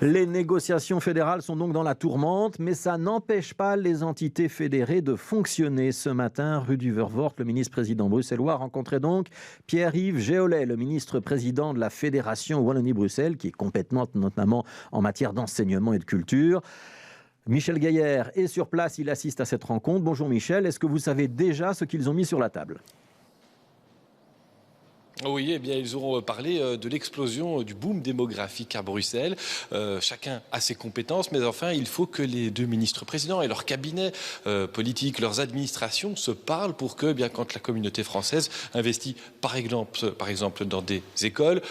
Les négociations fédérales sont donc dans la tourmente, mais ça n'empêche pas les entités fédérées de fonctionner. Ce matin, Rudy Vervoort, le ministre-président bruxellois, rencontrait donc Pierre-Yves Géolet, le ministre-président de la Fédération Wallonie-Bruxelles, qui est compétente notamment en matière d'enseignement et de culture. Michel Gaillard est sur place, il assiste à cette rencontre. Bonjour Michel, est-ce que vous savez déjà ce qu'ils ont mis sur la table ? Oui, eh bien, ils auront parlé de l'explosion du boom démographique à Bruxelles. Chacun a ses compétences, mais enfin, il faut que les deux ministres-présidents et leurs cabinets politiques, leurs administrations se parlent pour que, bien, quand la communauté française investit, par exemple dans des écoles,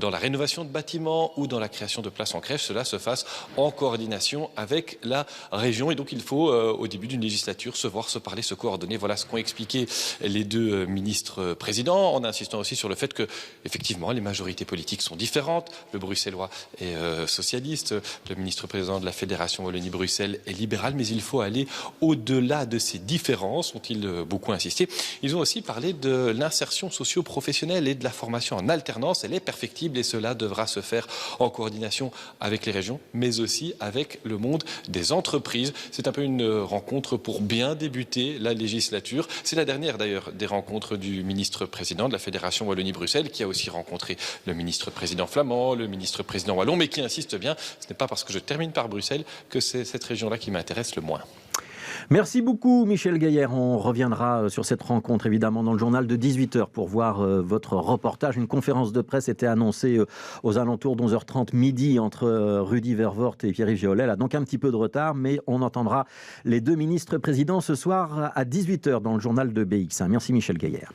dans la rénovation de bâtiments ou dans la création de places en crèche, cela se fasse en coordination avec la région. Et donc, il faut, au début d'une législature, se voir, se parler, se coordonner. Voilà ce qu'ont expliqué les deux ministres-présidents, en insistant aussi sur le fait que, effectivement, les majorités politiques sont différentes. Le bruxellois est socialiste, le ministre-président de la Fédération Wallonie-Bruxelles est libéral, mais il faut aller au-delà de ces différences, ont-ils beaucoup insisté. Ils ont aussi parlé de l'insertion socio-professionnelle et de la formation en alternance. Elle est perfectible et cela devra se faire en coordination avec les régions, mais aussi avec le monde des entreprises. C'est un peu une rencontre pour bien débuter la législature. C'est la dernière d'ailleurs des rencontres du ministre-président de la Fédération Wallonie-Bruxelles, qui a aussi rencontré le ministre-président flamand, le ministre-président wallon, mais qui insiste bien, ce n'est pas parce que je termine par Bruxelles que c'est cette région-là qui m'intéresse le moins. Merci beaucoup Michel Gaillard. On reviendra sur cette rencontre évidemment dans le journal de 18h pour voir votre reportage. Une conférence de presse était annoncée aux alentours d'11h30 midi entre Rudy Vervoort et Pierre-Yves Géolet. Là, donc un petit peu de retard, mais on entendra les deux ministres présidents ce soir à 18h dans le journal de BX1. Merci Michel Gaillard.